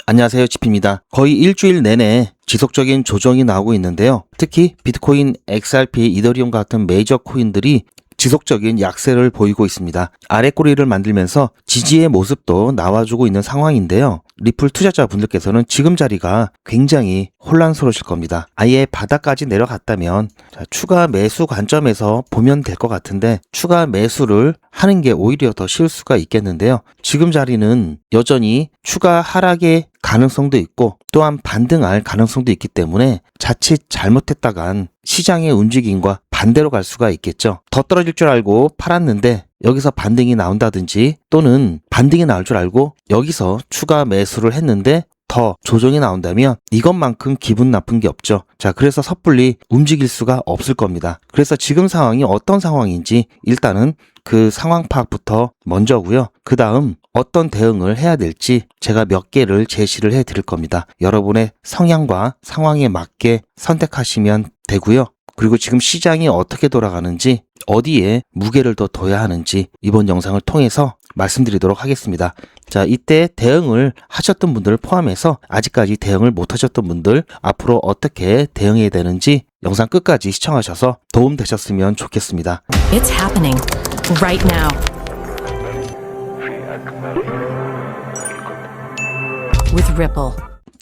안녕하세요, 지피입니다. 거의 일주일 내내 지속적인 조정이 나오고 있는데요. 특히 비트코인, XRP, 이더리움 같은 메이저 코인들이 지속적인 약세를 보이고 있습니다. 아래 꼬리를 만들면서 지지의 모습도 나와주고 있는 상황인데요. 리플 투자자분들께서는 지금 자리가 굉장히 혼란스러우실 겁니다. 아예 바닥까지 내려갔다면 추가 매수 관점에서 보면 될 것 같은데 추가 매수를 하는 게 오히려 더 쉬울 수가 있겠는데요. 지금 자리는 여전히 추가 하락의 가능성도 있고 또한 반등할 가능성도 있기 때문에 자칫 잘못했다간 시장의 움직임과 반대로 갈 수가 있겠죠. 더 떨어질 줄 알고 팔았는데 여기서 반등이 나온다든지 또는 반등이 나올 줄 알고 여기서 추가 매수를 했는데 더 조정이 나온다면 이것만큼 기분 나쁜 게 없죠. 자, 그래서 섣불리 움직일 수가 없을 겁니다. 그래서 지금 상황이 어떤 상황인지 일단은 그 상황 파악부터 먼저고요. 그 다음 어떤 대응을 해야 될지 제가 몇 개를 제시를 해 드릴 겁니다. 여러분의 성향과 상황에 맞게 선택하시면 되고요. 그리고 지금 시장이 어떻게 돌아가는지 어디에 무게를 더 둬야 하는지 이번 영상을 통해서 말씀드리도록 하겠습니다. 자, 이때 대응을 하셨던 분들을 포함해서 아직까지 대응을 못 하셨던 분들 앞으로 어떻게 대응해야 되는지 영상 끝까지 시청하셔서 도움 되셨으면 좋겠습니다. It's happening right now. With Ripple.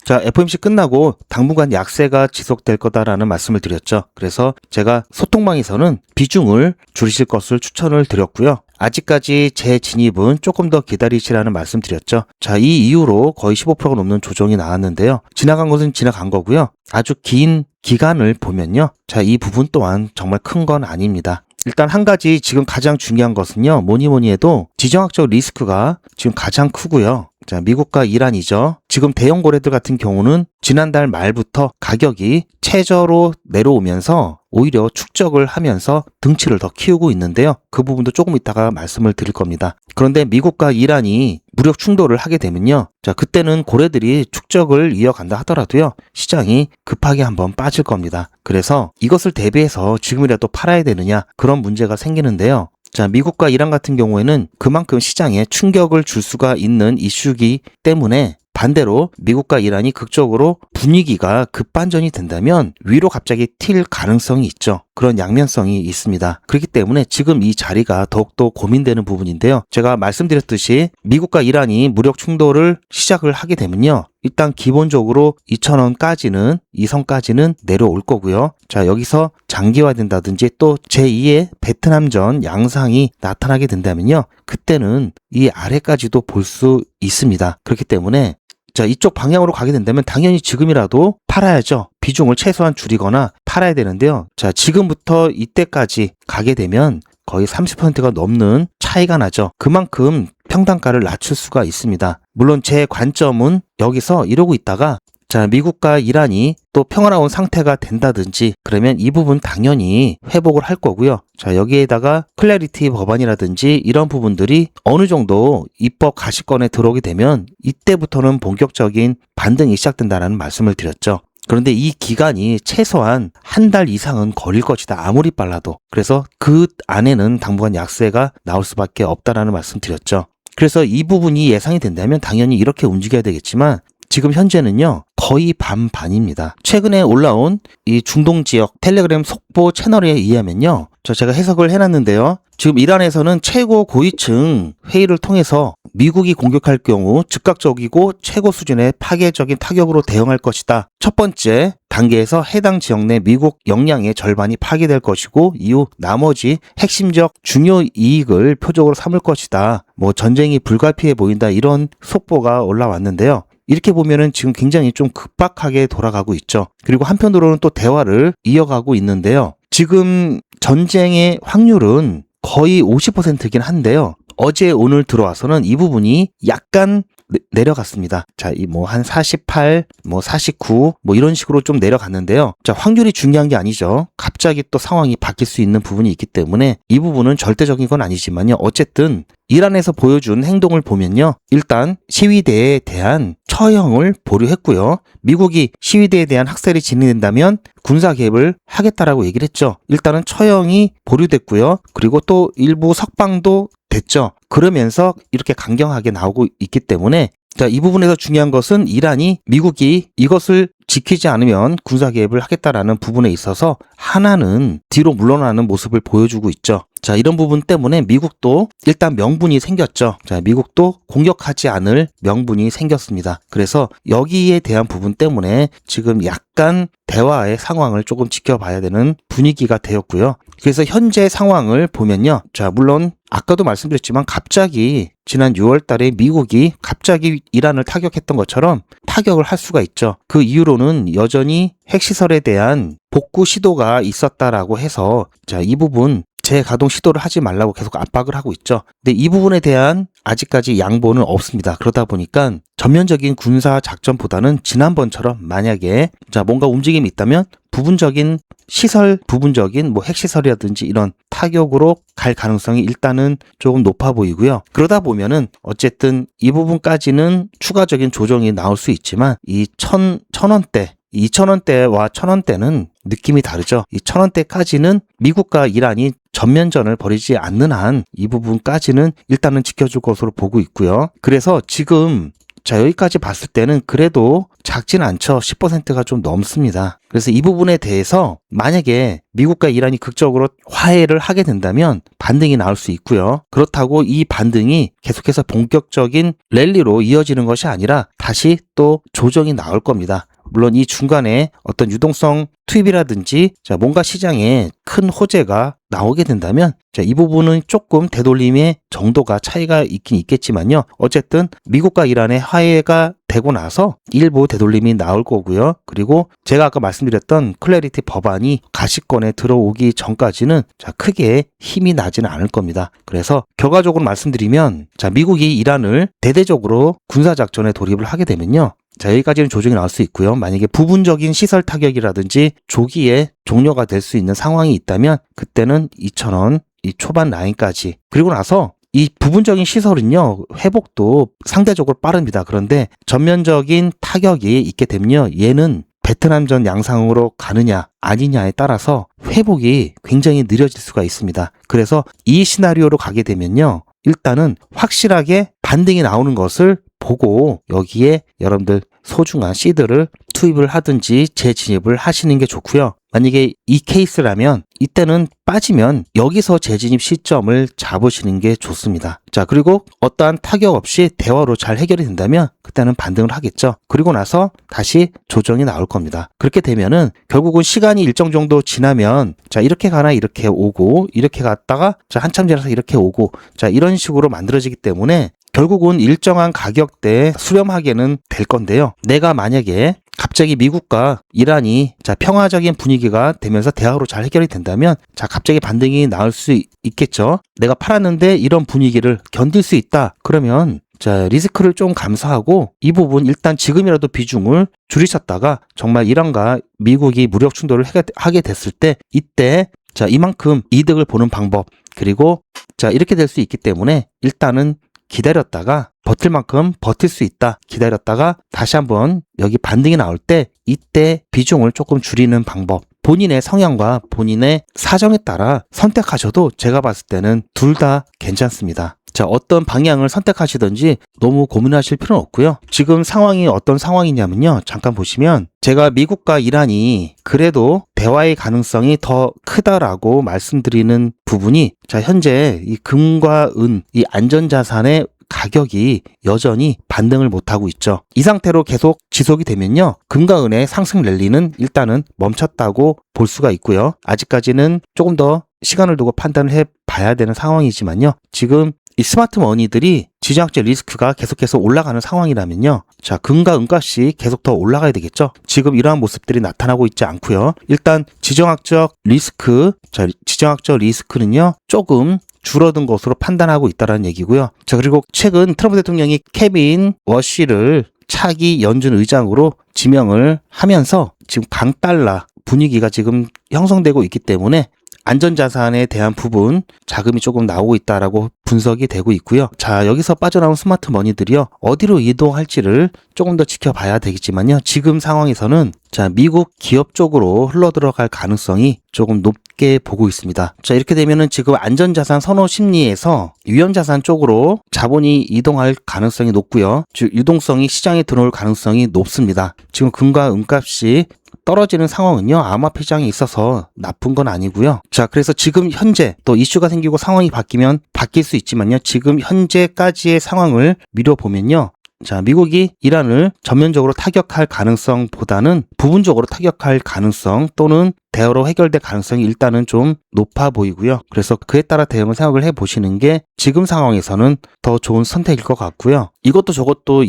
자, FOMC 끝나고 당분간 약세가 지속될 거다라는 말씀을 드렸죠. 그래서 제가 소통방에서는 비중을 줄이실 것을 추천을 드렸고요. 아직까지 재진입은 조금 더 기다리시라는 말씀 드렸죠. 자, 이 이후로 거의 15%가 넘는 조정이 나왔는데요. 지나간 것은 지나간 거고요. 아주 긴 기간을 보면요. 자, 이 부분 또한 정말 큰 건 아닙니다. 일단 한 가지 지금 가장 중요한 것은요. 뭐니 해도 지정학적 리스크가 지금 가장 크고요. 자, 미국과 이란이죠. 지금 대형 거래들 같은 경우는 지난달 말부터 가격이 최저로 내려오면서 오히려 축적을 하면서 등치를 더 키우고 있는데요. 그 부분도 조금 이따가 말씀을 드릴 겁니다. 그런데 미국과 이란이 무력 충돌을 하게 되면요. 자, 그때는 고래들이 축적을 이어간다 하더라도요. 시장이 급하게 한번 빠질 겁니다. 그래서 이것을 대비해서 지금이라도 팔아야 되느냐 그런 문제가 생기는데요. 자, 미국과 이란 같은 경우에는 그만큼 시장에 충격을 줄 수가 있는 이슈이기 때문에 반대로 미국과 이란이 극적으로 분위기가 급반전이 된다면 위로 갑자기 튈 가능성이 있죠. 그런 양면성이 있습니다. 그렇기 때문에 지금 이 자리가 더욱더 고민되는 부분인데요. 제가 말씀드렸듯이 미국과 이란이 무력 충돌을 시작을 하게 되면요. 일단 기본적으로 2,000원까지는 이 선까지는 내려올 거고요. 자, 여기서 장기화된다든지 또 제2의 베트남전 양상이 나타나게 된다면요. 그때는 이 아래까지도 볼 수 있습니다. 그렇기 때문에 자, 이쪽 방향으로 가게 된다면 당연히 지금이라도 팔아야죠. 비중을 최소한 줄이거나 팔아야 되는데요. 자, 지금부터 이때까지 가게 되면 거의 30%가 넘는 차이가 나죠. 그만큼 평단가를 낮출 수가 있습니다. 물론 제 관점은 여기서 이러고 있다가 자, 미국과 이란이 또 평화로운 상태가 된다든지 그러면 이 부분 당연히 회복을 할 거고요. 자, 여기에다가 클래리티 법안이라든지 이런 부분들이 어느 정도 입법 가시권에 들어오게 되면 이때부터는 본격적인 반등이 시작된다는 말씀을 드렸죠. 그런데 이 기간이 최소한 한 달 이상은 걸릴 것이다. 아무리 빨라도. 그래서 그 안에는 당분간 약세가 나올 수밖에 없다라는 말씀 드렸죠. 그래서 이 부분이 예상이 된다면 당연히 이렇게 움직여야 되겠지만 지금 현재는요. 거의 반반입니다. 최근에 올라온 이 중동 지역 텔레그램 속보 채널에 의하면요. 제가 해석을 해놨는데요. 지금 이란에서는 최고 고위층 회의를 통해서 미국이 공격할 경우 즉각적이고 최고 수준의 파괴적인 타격으로 대응할 것이다. 첫 번째 단계에서 해당 지역 내 미국 역량의 절반이 파괴될 것이고 이후 나머지 핵심적 중요 이익을 표적으로 삼을 것이다. 전쟁이 불가피해 보인다. 이런 속보가 올라왔는데요. 이렇게 보면은 지금 굉장히 좀 급박하게 돌아가고 있죠. 그리고 한편으로는 또 대화를 이어가고 있는데요. 지금 전쟁의 확률은 거의 50%이긴 한데요. 어제 오늘 들어와서는 이 부분이 약간 내려갔습니다. 자, 한 48, 49, 이런 식으로 좀 내려갔는데요. 자, 확률이 중요한 게 아니죠. 갑자기 또 상황이 바뀔 수 있는 부분이 있기 때문에 이 부분은 절대적인 건 아니지만요. 어쨌든 이란에서 보여준 행동을 보면요. 일단 시위대에 대한 처형을 보류했고요. 미국이 시위대에 대한 학살이 진행된다면 군사 개입을 하겠다라고 얘기를 했죠. 일단은 처형이 보류됐고요. 그리고 또 일부 석방도 됐죠. 그러면서 이렇게 강경하게 나오고 있기 때문에 자, 이 부분에서 중요한 것은 이란이 미국이 이것을 지키지 않으면 군사 개입을 하겠다라는 부분에 있어서 하나는 뒤로 물러나는 모습을 보여주고 있죠. 자, 이런 부분 때문에 미국도 일단 명분이 생겼죠. 자, 미국도 공격하지 않을 명분이 생겼습니다. 그래서 여기에 대한 부분 때문에 지금 약간 대화의 상황을 조금 지켜봐야 되는 분위기가 되었고요. 그래서 현재 상황을 보면요. 자, 물론 아까도 말씀드렸지만 갑자기 지난 6월 달에 미국이 갑자기 이란을 타격했던 것처럼 타격을 할 수가 있죠. 그 이후로는 여전히 핵시설에 대한 복구 시도가 있었다라고 해서 자, 이 부분 재가동 시도를 하지 말라고 계속 압박을 하고 있죠. 근데 이 부분에 대한 아직까지 양보는 없습니다. 그러다 보니까 전면적인 군사 작전보다는 지난번처럼 만약에 자, 뭔가 움직임이 있다면 부분적인 시설, 부분적인 뭐 핵시설이라든지 이런 타격으로 갈 가능성이 일단은 조금 높아 보이고요. 그러다 보면은 어쨌든 이 부분까지는 추가적인 조정이 나올 수 있지만 이 1,000원대 2,000원대와 1,000원대는 느낌이 다르죠. 이 1,000원대까지는 미국과 이란이 전면전을 벌이지 않는 한 이 부분까지는 일단은 지켜줄 것으로 보고 있고요. 그래서 지금 자, 여기까지 봤을 때는 그래도 작진 않죠. 10%가 좀 넘습니다. 그래서 이 부분에 대해서 만약에 미국과 이란이 극적으로 화해를 하게 된다면 반등이 나올 수 있고요. 그렇다고 이 반등이 계속해서 본격적인 랠리로 이어지는 것이 아니라 다시 또 조정이 나올 겁니다. 물론 이 중간에 어떤 유동성 투입이라든지 자, 뭔가 시장에 큰 호재가 나오게 된다면 자, 이 부분은 조금 되돌림의 정도가 차이가 있긴 있겠지만요. 어쨌든 미국과 이란의 화해가 되고 나서 일부 되돌림이 나올 거고요. 그리고 제가 아까 말씀드렸던 클래리티 법안이 가시권에 들어오기 전까지는 자, 크게 힘이 나지는 않을 겁니다. 그래서 결과적으로 말씀드리면 자, 미국이 이란을 대대적으로 군사작전에 돌입을 하게 되면요. 자, 여기까지는 조정이 나올 수 있고요. 만약에 부분적인 시설 타격이라든지 조기에 종료가 될 수 있는 상황이 있다면 그때는 2,000원, 이 초반 라인까지. 그리고 나서 이 부분적인 시설은요, 회복도 상대적으로 빠릅니다. 그런데 전면적인 타격이 있게 되면요, 얘는 베트남전 양상으로 가느냐 아니냐에 따라서 회복이 굉장히 느려질 수가 있습니다. 그래서 이 시나리오로 가게 되면요, 일단은 확실하게 반등이 나오는 것을 보고 여기에 여러분들 소중한 시드를 투입을 하든지 재진입을 하시는 게 좋고요. 만약에 이 케이스라면 이때는 빠지면 여기서 재진입 시점을 잡으시는 게 좋습니다. 자, 그리고 어떠한 타격 없이 대화로 잘 해결이 된다면 그때는 반등을 하겠죠. 그리고 나서 다시 조정이 나올 겁니다. 그렇게 되면은 결국은 시간이 일정 정도 지나면 자, 이렇게 가나 이렇게 오고 이렇게 갔다가 자, 한참 지나서 이렇게 오고 자, 이런 식으로 만들어지기 때문에 결국은 일정한 가격대에 수렴하게는 될 건데요. 내가 만약에 갑자기 미국과 이란이 자, 평화적인 분위기가 되면서 대화로 잘 해결이 된다면 자, 갑자기 반등이 나올 수 있겠죠. 내가 팔았는데 이런 분위기를 견딜 수 있다. 그러면 자, 리스크를 좀 감소하고 이 부분 일단 지금이라도 비중을 줄이셨다가 정말 이란과 미국이 무력 충돌을 하게 됐을 때 이때 자, 이만큼 이득을 보는 방법 그리고 자, 이렇게 될 수 있기 때문에 일단은 기다렸다가 버틸 만큼 버틸 수 있다. 기다렸다가 다시 한번 여기 반등이 나올 때 이때 비중을 조금 줄이는 방법. 본인의 성향과 본인의 사정에 따라 선택하셔도 제가 봤을 때는 둘 다 괜찮습니다. 자, 어떤 방향을 선택하시든지 너무 고민하실 필요는 없고요. 지금 상황이 어떤 상황이냐면요. 잠깐 보시면 제가 미국과 이란이 그래도 대화의 가능성이 더 크다라고 말씀드리는 부분이 자, 현재 이 금과 은, 이 안전자산의 가격이 여전히 반등을 못하고 있죠. 이 상태로 계속 지속이 되면요. 금과 은의 상승 랠리는 일단은 멈췄다고 볼 수가 있고요. 아직까지는 조금 더 시간을 두고 판단을 해봐야 되는 상황이지만요. 지금 이 스마트 머니들이 지정학적 리스크가 계속해서 올라가는 상황이라면요. 자, 금과 은값이 계속 더 올라가야 되겠죠. 지금 이러한 모습들이 나타나고 있지 않고요. 일단 지정학적 리스크, 자, 지정학적 리스크는요. 조금 줄어든 것으로 판단하고 있다는 얘기고요. 자, 그리고 최근 트럼프 대통령이 케빈 워시를 차기 연준 의장으로 지명을 하면서 지금 강달러 분위기가 지금 형성되고 있기 때문에 안전자산에 대한 부분 자금이 조금 나오고 있다라고 분석이 되고 있고요. 자, 여기서 빠져나온 스마트 머니들이요. 어디로 이동할지를 조금 더 지켜봐야 되겠지만요. 지금 상황에서는 자, 미국 기업 쪽으로 흘러들어갈 가능성이 조금 높게 보고 있습니다. 자, 이렇게 되면은 지금 안전자산 선호 심리에서 위험자산 쪽으로 자본이 이동할 가능성이 높고요. 즉 유동성이 시장에 들어올 가능성이 높습니다. 지금 금과 은값이 떨어지는 상황은요, 암호화폐 시장에 있어서 나쁜 건 아니고요. 자, 그래서 지금 현재 또 이슈가 생기고 상황이 바뀌면 바뀔 수 있지만요. 지금 현재까지의 상황을 미뤄보면요. 자, 미국이 이란을 전면적으로 타격할 가능성보다는 부분적으로 타격할 가능성 또는 대화로 해결될 가능성이 일단은 좀 높아 보이고요. 그래서 그에 따라 대응을 생각을 해보시는 게 지금 상황에서는 더 좋은 선택일 것 같고요. 이것도 저것도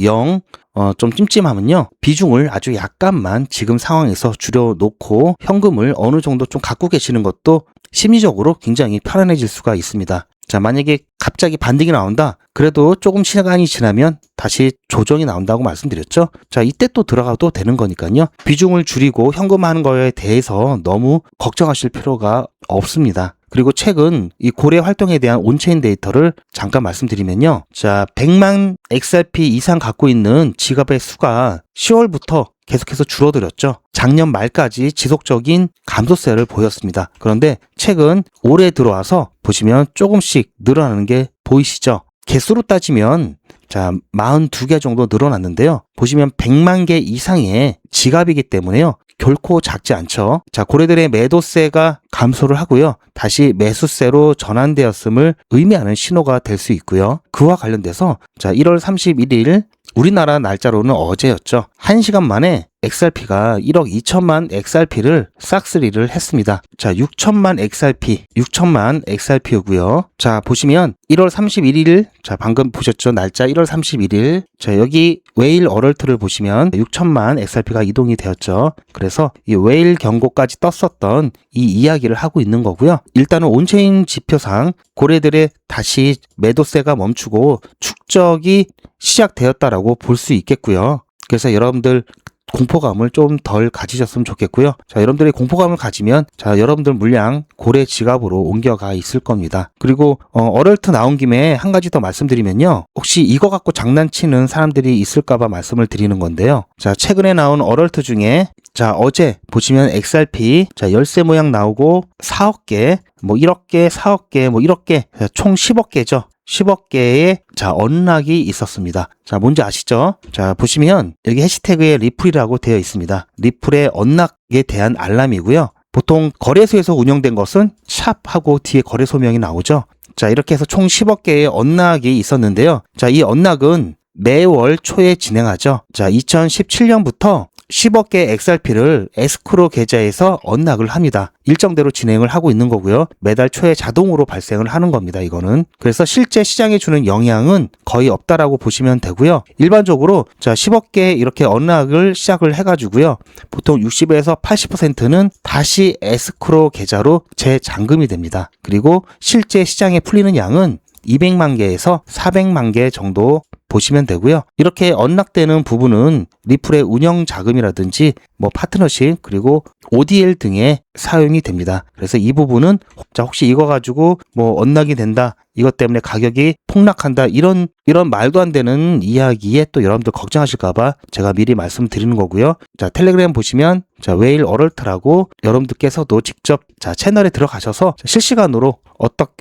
좀 찜찜하면요. 비중을 아주 약간만 지금 상황에서 줄여놓고 현금을 어느 정도 좀 갖고 계시는 것도 심리적으로 굉장히 편안해질 수가 있습니다. 자, 만약에 갑자기 반등이 나온다. 그래도 조금 시간이 지나면 다시 조정이 나온다고 말씀드렸죠. 자, 이때 또 들어가도 되는 거니까요. 비중을 줄이고 현금화하는 거에 대해서 너무 걱정하실 필요가 없습니다. 그리고 최근 이 고래 활동에 대한 온체인 데이터를 잠깐 말씀드리면요. 자, 100만 XRP 이상 갖고 있는 지갑의 수가 10월부터 계속해서 줄어들었죠. 작년 말까지 지속적인 감소세를 보였습니다. 그런데 최근 올해 들어와서 보시면 조금씩 늘어나는 게 보이시죠? 개수로 따지면 자, 42개 정도 늘어났는데요. 보시면 100만 개 이상의 지갑이기 때문에요. 결코 작지 않죠. 자, 고래들의 매도세가 감소를 하고요. 다시 매수세로 전환되었음을 의미하는 신호가 될 수 있고요. 그와 관련돼서 자, 1월 31일 우리나라 날짜로는 어제였죠. 1시간 만에 XRP가 1억 2천만 XRP를 싹쓸이를 했습니다. 자, 6천만 XRP이고요. 자, 보시면 1월 31일, 자, 방금 보셨죠? 날짜 1월 31일. 자, 여기 웨일 어럴트를 보시면 6천만 XRP가 이동이 되었죠. 그래서 이 웨일 경고까지 떴었던 이 이야기를 하고 있는 거고요. 일단은 온체인 지표상 고래들의 다시 매도세가 멈추고 축적이 시작되었다라고 볼 수 있겠고요. 그래서 여러분들 공포감을 좀 덜 가지셨으면 좋겠고요. 자, 여러분들이 공포감을 가지면 자, 여러분들 물량 고래 지갑으로 옮겨가 있을 겁니다. 그리고 어럴트 나온 김에 한 가지 더 말씀드리면요. 혹시 이거 갖고 장난치는 사람들이 있을까봐 말씀을 드리는 건데요. 자, 최근에 나온 어럴트 중에 자, 어제 보시면 XRP 자, 열쇠 모양 나오고 4억 개, 뭐 1억 개, 4억 개, 뭐 1억 개, 총 10억 개죠. 10억 개의 자, 언락이 있었습니다. 자, 뭔지 아시죠? 자, 보시면 여기 해시태그에 리플이라고 되어 있습니다. 리플의 언락에 대한 알람이고요. 보통 거래소에서 운영된 것은 샵하고 뒤에 거래소명이 나오죠. 자, 이렇게 해서 총 10억 개의 언락이 있었는데요. 자, 이 언락은 매월 초에 진행하죠. 자, 2017년부터 10억 개의 XRP를 에스크로 계좌에서 언락을 합니다. 일정대로 진행을 하고 있는 거고요. 매달 초에 자동으로 발생을 하는 겁니다. 이거는. 그래서 실제 시장에 주는 영향은 거의 없다라고 보시면 되고요. 일반적으로 자, 10억 개 이렇게 언락을 시작을 해가지고요. 보통 60에서 80%는 다시 에스크로 계좌로 재잔금이 됩니다. 그리고 실제 시장에 풀리는 양은 200만 개에서 400만 개 정도 보시면 되고요. 이렇게 언락되는 부분은 리플의 운영 자금이라든지 뭐 파트너십 그리고 ODL 등에 사용이 됩니다. 그래서 이 부분은 자, 혹시 이거 가지고 뭐 언락이 된다. 이것 때문에 가격이 폭락한다. 이런 말도 안 되는 이야기에 또 여러분들 걱정하실까봐 제가 미리 말씀드리는 거고요. 자, 텔레그램 보시면 자, 웨일 어럴트라고 여러분들께서도 직접 자, 채널에 들어가셔서 실시간으로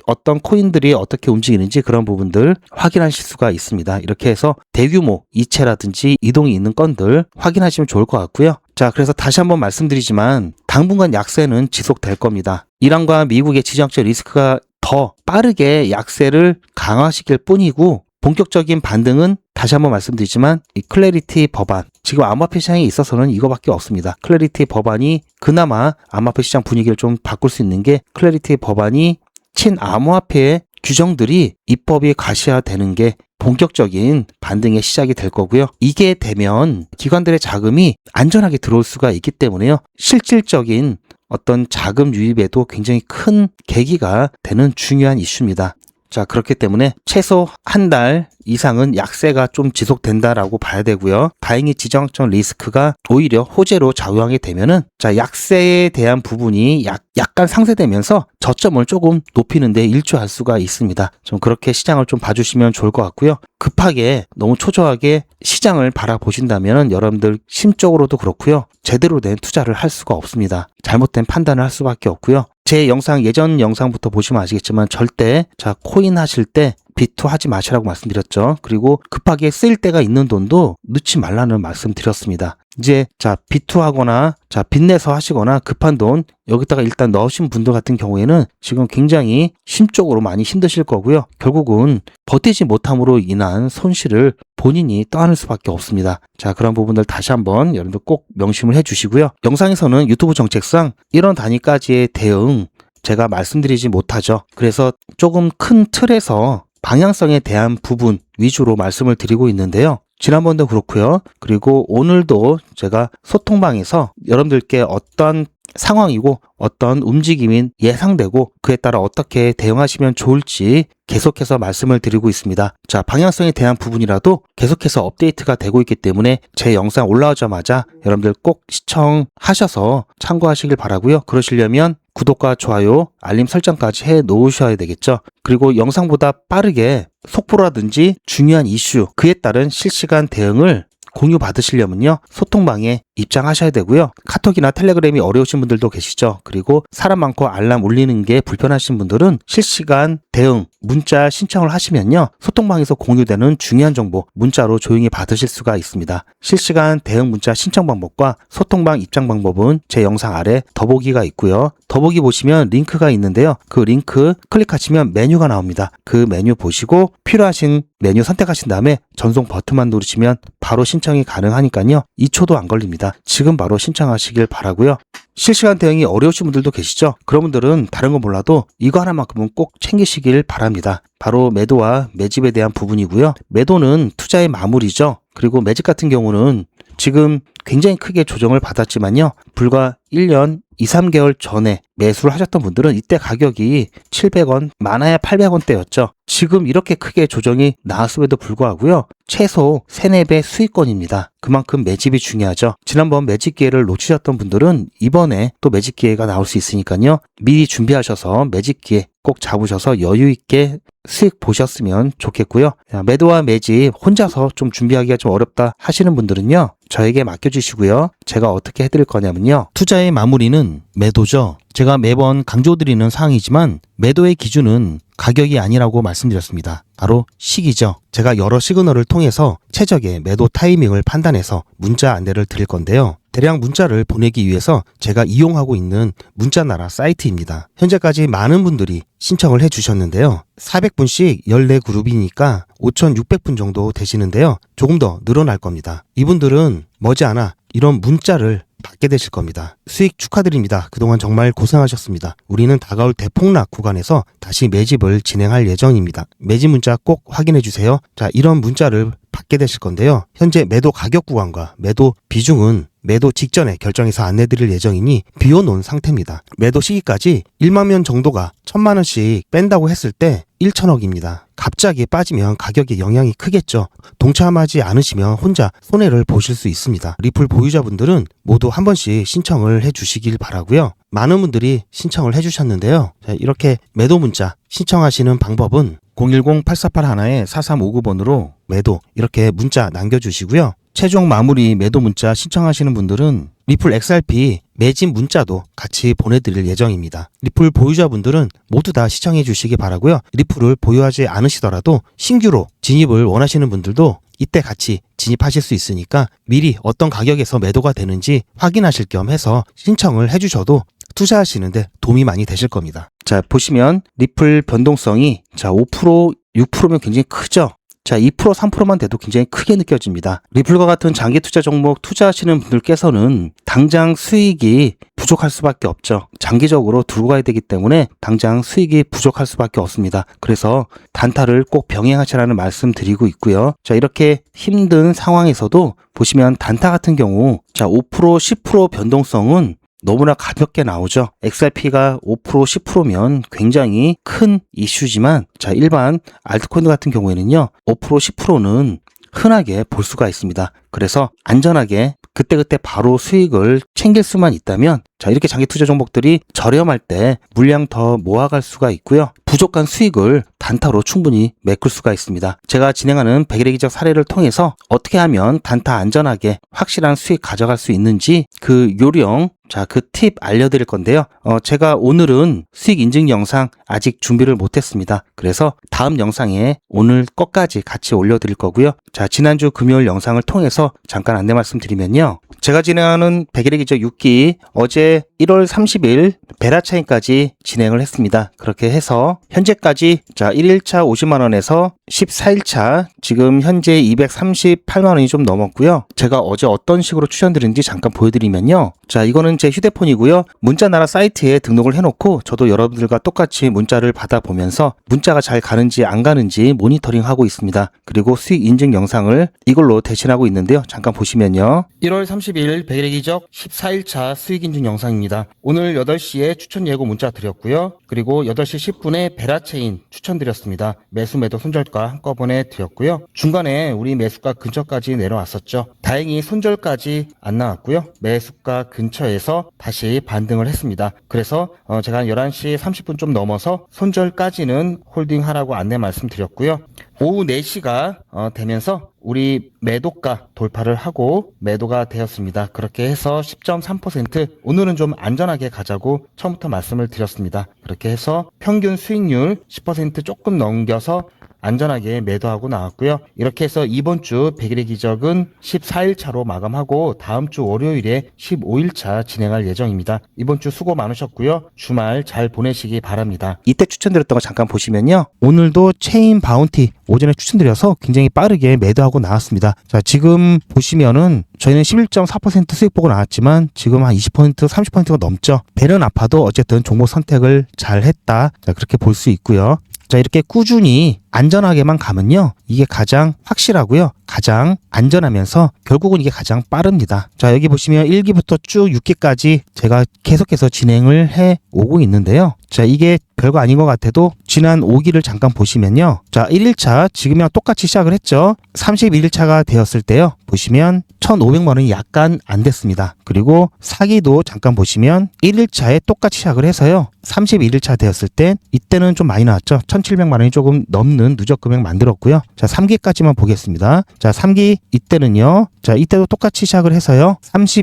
어떤 코인들이 어떻게 움직이는지 그런 부분들 확인하실 수가 있습니다. 이렇게 해서 대규모 이체라든지 이동이 있는 건들 확인하시면 좋을 것 같고요. 자, 그래서 다시 한번 말씀드리지만 당분간 약세는 지속될 겁니다. 이란과 미국의 지정학적 리스크가 더 빠르게 약세를 강화시킬 뿐이고 본격적인 반등은 다시 한번 말씀드리지만 이 클래리티 법안 지금 암호화폐 시장에 있어서는 이거밖에 없습니다. 클래리티 법안이 그나마 암호화폐 시장 분위기를 좀 바꿀 수 있는 게 클래리티 법안이 친암호화폐의 규정들이 입법이 가시화되는 게 본격적인 반등의 시작이 될 거고요. 이게 되면 기관들의 자금이 안전하게 들어올 수가 있기 때문에요. 실질적인 어떤 자금 유입에도 굉장히 큰 계기가 되는 중요한 이슈입니다. 자, 그렇기 때문에 최소 한 달 이상은 약세가 좀 지속된다라고 봐야 되고요. 다행히 지정학적 리스크가 오히려 호재로 작용하게 되면은 자, 약세에 대한 부분이 약간 상쇄되면서 저점을 조금 높이는 데 일조할 수가 있습니다. 좀 그렇게 시장을 좀 봐주시면 좋을 것 같고요. 급하게 너무 초조하게 시장을 바라보신다면 여러분들 심적으로도 그렇고요. 제대로 된 투자를 할 수가 없습니다. 잘못된 판단을 할 수밖에 없고요. 제 영상 예전 영상부터 보시면 아시겠지만 절대 자 코인 하실 때 비투 하지 마시라고 말씀드렸죠. 그리고 급하게 쓰일 때가 있는 돈도 넣지 말라는 말씀 드렸습니다. 이제 자 비투 하거나 자 빚내서 하시거나 급한 돈 여기다가 일단 넣으신 분들 같은 경우에는 지금 굉장히 심적으로 많이 힘드실 거고요. 결국은 버티지 못함으로 인한 손실을 본인이 떠안을 수밖에 없습니다. 자, 그런 부분들 다시 한번 여러분들 꼭 명심을 해 주시고요. 영상에서는 유튜브 정책상 이런 단위까지의 대응 제가 말씀드리지 못하죠. 그래서 조금 큰 틀에서 방향성에 대한 부분 위주로 말씀을 드리고 있는데요. 지난번도 그렇고요. 그리고 오늘도 제가 소통방에서 여러분들께 어떤 상황이고 어떤 움직임이 예상되고 그에 따라 어떻게 대응하시면 좋을지 계속해서 말씀을 드리고 있습니다. 자, 방향성에 대한 부분이라도 계속해서 업데이트가 되고 있기 때문에 제 영상 올라오자마자 여러분들 꼭 시청하셔서 참고하시길 바라고요. 그러시려면 구독과 좋아요, 알림 설정까지 해 놓으셔야 되겠죠. 그리고 영상보다 빠르게 속보라든지 중요한 이슈, 그에 따른 실시간 대응을 공유 받으시려면요. 소통방에 입장하셔야 되고요. 카톡이나 텔레그램이 어려우신 분들도 계시죠. 그리고 사람 많고 알람 울리는 게 불편하신 분들은 실시간 대응 문자 신청을 하시면요. 소통방에서 공유되는 중요한 정보 문자로 조용히 받으실 수가 있습니다. 실시간 대응 문자 신청 방법과 소통방 입장 방법은 제 영상 아래 더보기가 있고요. 더보기 보시면 링크가 있는데요. 그 링크 클릭하시면 메뉴가 나옵니다. 그 메뉴 보시고 필요하신 메뉴 선택하신 다음에 전송 버튼만 누르시면 바로 신청이 가능하니까요. 2초도 안 걸립니다. 지금 바로 신청하시길 바라고요. 실시간 대응이 어려우신 분들도 계시죠? 그런 분들은 다른 건 몰라도 이거 하나만큼은 꼭 챙기시길 바랍니다. 바로 매도와 매집에 대한 부분이고요. 매도는 투자의 마무리죠. 그리고 매집 같은 경우는 지금 굉장히 크게 조정을 받았지만요. 불과 1년 2, 3개월 전에 매수를 하셨던 분들은 이때 가격이 700원, 많아야 800원대였죠. 지금 이렇게 크게 조정이 나왔음에도 불구하고요. 최소 3, 4배 수익권입니다. 그만큼 매집이 중요하죠. 지난번 매집 기회를 놓치셨던 분들은 이번에 또 매집 기회가 나올 수 있으니까요. 미리 준비하셔서 매집 기회 꼭 잡으셔서 여유 있게 수익 보셨으면 좋겠고요. 매도와 매집 혼자서 좀 준비하기가 좀 어렵다 하시는 분들은요. 저에게 맡겨주시고요. 제가 어떻게 해드릴 거냐면요. 투자의 마무리는 매도죠. 제가 매번 강조드리는 사항이지만 매도의 기준은 가격이 아니라고 말씀드렸습니다. 바로 시기죠. 제가 여러 시그널을 통해서 최적의 매도 타이밍을 판단해서 문자 안내를 드릴 건데요. 대량 문자를 보내기 위해서 제가 이용하고 있는 문자나라 사이트입니다. 현재까지 많은 분들이 신청을 해주셨는데요. 400분씩 14그룹이니까 5,600분 정도 되시는데요. 조금 더 늘어날 겁니다. 이분들은 머지않아 이런 문자를 받게 되실 겁니다. 수익 축하드립니다. 그동안 정말 고생하셨습니다. 우리는 다가올 대폭락 구간에서 다시 매집을 진행할 예정입니다. 매집 문자 꼭 확인해 주세요. 자, 이런 문자를 받게 되실 건데요. 현재 매도 가격 구간과 매도 비중은 매도 직전에 결정해서 안내드릴 예정이니 비워놓은 상태입니다. 매도 시기까지 1만 명 정도가 1,000만 원씩 뺀다고 했을 때 1,000억입니다. 갑자기 빠지면 가격에 영향이 크겠죠. 동참하지 않으시면 혼자 손해를 보실 수 있습니다. 리플 보유자분들은 모두 한 번씩 신청을 해주시길 바라고요. 많은 분들이 신청을 해주셨는데요. 자, 이렇게 매도 문자 신청하시는 방법은 010-8481-4359번으로 매도 이렇게 문자 남겨주시고요. 최종 마무리 매도 문자 신청하시는 분들은 리플 XRP 매집 문자도 같이 보내드릴 예정입니다. 리플 보유자분들은 모두 다 시청해 주시기 바라고요. 리플을 보유하지 않으시더라도 신규로 진입을 원하시는 분들도 이때 같이 진입하실 수 있으니까 미리 어떤 가격에서 매도가 되는지 확인하실 겸 해서 신청을 해주셔도 투자하시는데 도움이 많이 되실 겁니다. 자, 보시면 리플 변동성이 자 5%, 6%면 굉장히 크죠. 자, 2%, 3%만 돼도 굉장히 크게 느껴집니다. 리플과 같은 장기 투자 종목 투자하시는 분들께서는 당장 수익이 부족할 수밖에 없죠. 장기적으로 들고 가야 되기 때문에 당장 수익이 부족할 수밖에 없습니다. 그래서 단타를 꼭 병행하시라는 말씀 드리고 있고요. 자, 이렇게 힘든 상황에서도 보시면 단타 같은 경우 자, 5%, 10% 변동성은 너무나 가볍게 나오죠. XRP가 5% 10%면 굉장히 큰 이슈지만 자, 일반 알트코인 같은 경우에는요. 5% 10%는 흔하게 볼 수가 있습니다. 그래서 안전하게 그때그때 바로 수익을 챙길 수만 있다면 자, 이렇게 장기 투자 종목들이 저렴할 때 물량 더 모아갈 수가 있고요. 부족한 수익을 단타로 충분히 메꿀 수가 있습니다. 제가 진행하는 100일의 기적 사례를 통해서 어떻게 하면 단타 안전하게 확실한 수익 가져갈 수 있는지 그 요령, 자, 그 팁 알려드릴 건데요. 제가 오늘은 수익 인증 영상 아직 준비를 못했습니다. 그래서 다음 영상에 오늘 것까지 같이 올려드릴 거고요. 자, 지난주 금요일 영상을 통해서 잠깐 안내 말씀드리면요. 제가 진행하는 100일의 기적 6기 어제 1월 30일 베라차인까지 진행을 했습니다. 그렇게 해서 현재까지 자 1일차 50만원에서 14일차 지금 현재 238만원이 좀 넘었고요. 제가 어제 어떤 식으로 추천드리는지 잠깐 보여드리면요. 자, 이거는 제 휴대폰이고요. 문자나라 사이트에 등록을 해놓고 저도 여러분들과 똑같이 문자를 받아보면서 문자가 잘 가는지 안 가는지 모니터링하고 있습니다. 그리고 수익 인증 영상을 이걸로 대신하고 있는데요. 잠깐 보시면요. 1월 30일 100일의 기적 14일차 수익 인증 영상입니다. 오늘 8시에 추천 예고 문자 드렸고요. 그리고 8시 10분에 베라체인 추천드렸습니다. 매수 매도 손절가 한꺼번에 드렸고요. 중간에 우리 매수가 근처까지 내려왔었죠. 다행히 손절까지 안 나왔고요. 매수가 근처에서 다시 반등을 했습니다. 그래서 제가 한 11시 30분 좀 넘어서 손절까지는 홀딩하라고 안내 말씀드렸고요. 오후 4시가 되면서 우리 매도가 돌파를 하고 매도가 되었습니다. 그렇게 해서 10.3% 오늘은 좀 안전하게 가자고 처음부터 말씀을 드렸습니다. 그렇게 해서 평균 수익률 10% 조금 넘겨서 안전하게 매도하고 나왔고요. 이렇게 해서 이번 주 100일의 기적은 14일차로 마감하고 다음 주 월요일에 15일차 진행할 예정입니다. 이번 주 수고 많으셨고요. 주말 잘 보내시기 바랍니다. 이때 추천드렸던 거 잠깐 보시면요. 오늘도 체인 바운티 오전에 추천드려서 굉장히 빠르게 매도하고 나왔습니다. 자, 지금 보시면은 저희는 11.4% 수익 보고 나왔지만 지금 한 20% 30%가 넘죠. 배는 아파도 어쨌든 종목 선택을 잘 했다. 자, 그렇게 볼 수 있고요. 자, 이렇게 꾸준히 안전하게만 가면요. 이게 가장 확실하고요. 가장 안전하면서 결국은 이게 가장 빠릅니다. 자, 여기 보시면 1기부터 쭉 6기까지 제가 계속해서 진행을 해 오고 있는데요. 자, 이게 별거 아닌 것 같아도 지난 5기를 잠깐 보시면요. 자, 1일차 지금이랑 똑같이 시작을 했죠. 31일차가 되었을 때요. 보시면 1,500만 원이 약간 안 됐습니다. 그리고 4기도 잠깐 보시면 1일차에 똑같이 시작을 해서요. 31일차 되었을 때 이때는 좀 많이 나왔죠. 1,700만 원이 조금 넘는 누적 금액 만들었고요. 자, 3기까지만 보겠습니다. 자, 3기 이때는요. 자, 이때도 똑같이 시작을 해서요.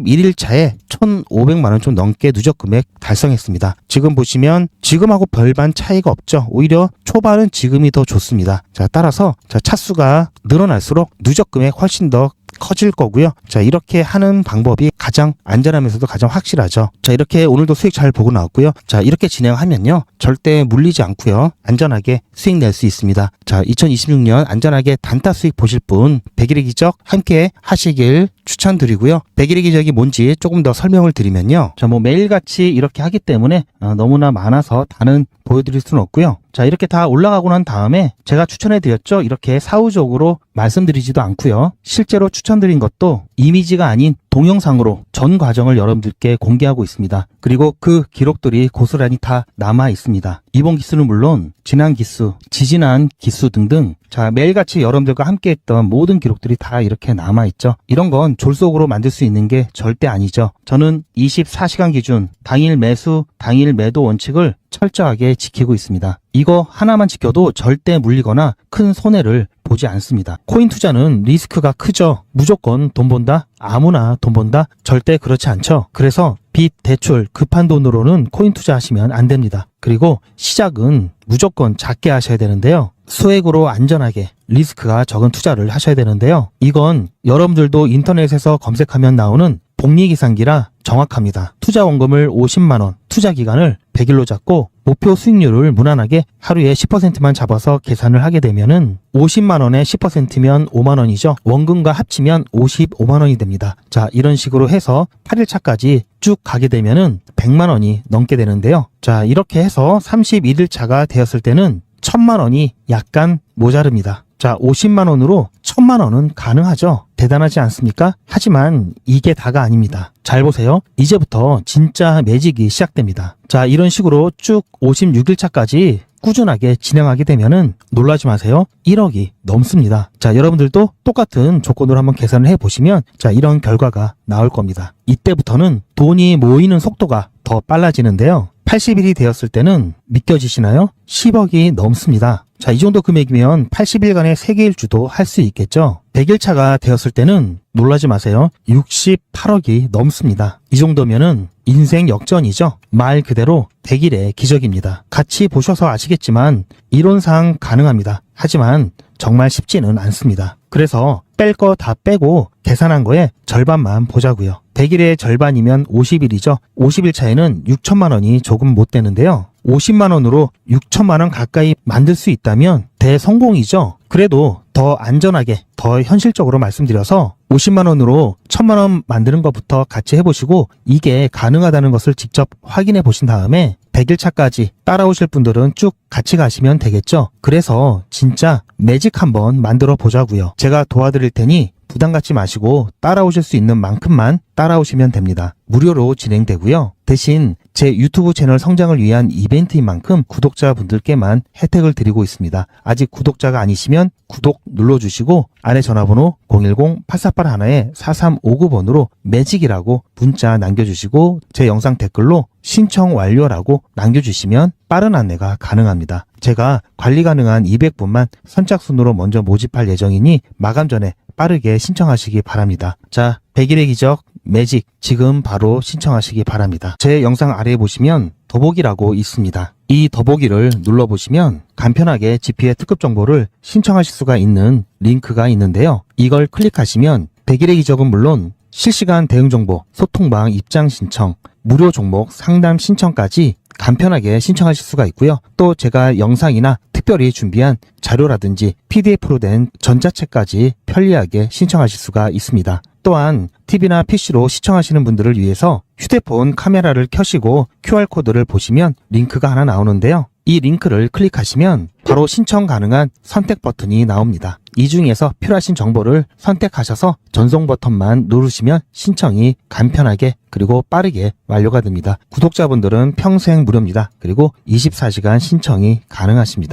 31일차에 1,500만 원 좀 넘게 누적 금액 달성했습니다. 지금 보시면 지금하고 별반 차이가 없죠. 오히려 초반은 지금이 더 좋습니다. 자, 따라서 자, 차수가 늘어날수록 누적 금액 훨씬 더 커질 거고요. 자, 이렇게 하는 방법이 가장 안전하면서도 가장 확실하죠. 자, 이렇게 오늘도 수익 잘 보고 나왔고요. 자, 이렇게 진행하면요. 절대 물리지 않고요. 안전하게 수익 낼 수 있습니다. 자, 2026년 안전하게 단타 수익 보실 분 100일의 기적 함께 하시길 추천드리고요. 100일의 기적이 뭔지 조금 더 설명을 드리면요. 자, 뭐 매일같이 이렇게 하기 때문에 너무나 많아서 다는 보여드릴 수는 없고요. 자, 이렇게 다 올라가고 난 다음에 제가 추천해드렸죠. 이렇게 사후적으로 말씀드리지도 않고요. 실제로 추천드린 것도 이미지가 아닌 동영상으로 전 과정을 여러분들께 공개하고 있습니다. 그리고 그 기록들이 고스란히 다 남아 있습니다. 이번 기수는 물론 지난 기수, 지지난 기수 등등 자, 매일같이 여러분들과 함께 했던 모든 기록들이 다 이렇게 남아 있죠. 이런 건 졸속으로 만들 수 있는 게 절대 아니죠. 저는 24시간 기준 당일 매수, 당일 매도 원칙을 철저하게 지키고 있습니다. 이거 하나만 지켜도 절대 물리거나 큰 손해를 보지 않습니다. 코인 투자는 리스크가 크죠. 무조건 돈 번다? 아무나 돈 번다? 절대 그렇지 않죠. 그래서 빚, 대출, 급한 돈으로는 코인 투자하시면 안 됩니다. 그리고 시작은 무조건 작게 하셔야 되는데요. 소액으로 안전하게 리스크가 적은 투자를 하셔야 되는데요. 이건 여러분들도 인터넷에서 검색하면 나오는 복리계산기라 정확합니다. 투자 원금을 50만 원, 투자 기간을 100일로 잡고 목표 수익률을 무난하게 하루에 10%만 잡아서 계산을 하게 되면은 50만 원에 10%면 5만 원이죠. 원금과 합치면 55만 원이 됩니다. 자, 이런 식으로 해서 8일차까지 쭉 가게 되면은 100만 원이 넘게 되는데요. 자, 이렇게 해서 31일차가 되었을 때는 1000만 원이 약간 모자릅니다. 자, 50만 원으로 1000만 원은 가능하죠. 대단하지 않습니까? 하지만 이게 다가 아닙니다. 잘 보세요. 이제부터 진짜 매직이 시작됩니다. 자, 이런 식으로 쭉 56일차까지 꾸준하게 진행하게 되면은 놀라지 마세요. 1억이 넘습니다. 자, 여러분들도 똑같은 조건으로 한번 계산을 해보시면 자, 이런 결과가 나올 겁니다. 이때부터는 돈이 모이는 속도가 더 빨라지는데요. 80일이 되었을 때는 믿겨지시나요? 10억이 넘습니다. 자, 이 정도 금액이면 80일간의 세계일주도 할 수 있겠죠. 100일차가 되었을 때는 놀라지 마세요. 68억이 넘습니다. 이 정도면은 인생 역전이죠. 말 그대로 100일의 기적입니다. 같이 보셔서 아시겠지만 이론상 가능합니다. 하지만 정말 쉽지는 않습니다. 그래서 뺄 거 다 빼고 계산한 거에 절반만 보자고요. 100일의 절반이면 50일이죠. 50일 차에는 6천만 원이 조금 못 되는데요. 50만 원으로 6천만 원 가까이 만들 수 있다면 대성공이죠. 그래도 더 안전하게, 더 현실적으로 말씀드려서 50만 원으로 1000만 원 만드는 것부터 같이 해보시고 이게 가능하다는 것을 직접 확인해 보신 다음에 100일 차까지 따라오실 분들은 쭉 같이 가시면 되겠죠. 그래서 진짜 매직 한번 만들어 보자고요. 제가 도와드릴 테니 부담 갖지 마시고 따라오실 수 있는 만큼만 따라오시면 됩니다. 무료로 진행되고요. 대신 제 유튜브 채널 성장을 위한 이벤트인 만큼 구독자분들께만 혜택을 드리고 있습니다. 아직 구독자가 아니시면 구독 눌러주시고 아래 전화번호 010-8481-4359번으로 매직이라고 문자 남겨주시고 제 영상 댓글로 신청 완료라고 남겨주시면 빠른 안내가 가능합니다. 제가 관리 가능한 200분만 선착순으로 먼저 모집할 예정이니 마감 전에 빠르게 신청하시기 바랍니다. 자, 100일의 기적 매직 지금 바로 신청하시기 바랍니다. 제 영상 아래에 보시면 더보기라고 있습니다. 이 더보기를 눌러보시면 간편하게 GP의 특급 정보를 신청하실 수가 있는 링크가 있는데요. 이걸 클릭하시면 100일의 기적은 물론 실시간 대응 정보, 소통방 입장 신청, 무료 종목 상담 신청까지 간편하게 신청하실 수가 있고요. 또 제가 영상이나 특별히 준비한 자료라든지 PDF로 된 전자책까지 편리하게 신청하실 수가 있습니다. 또한 TV나 PC로 시청하시는 분들을 위해서 휴대폰 카메라를 켜시고 QR코드를 보시면 링크가 하나 나오는데요. 이 링크를 클릭하시면 바로 신청 가능한 선택 버튼이 나옵니다. 이 중에서 필요하신 정보를 선택하셔서 전송 버튼만 누르시면 신청이 간편하게 그리고 빠르게 완료가 됩니다. 구독자분들은 평생 무료입니다. 그리고 24시간 신청이 가능하십니다.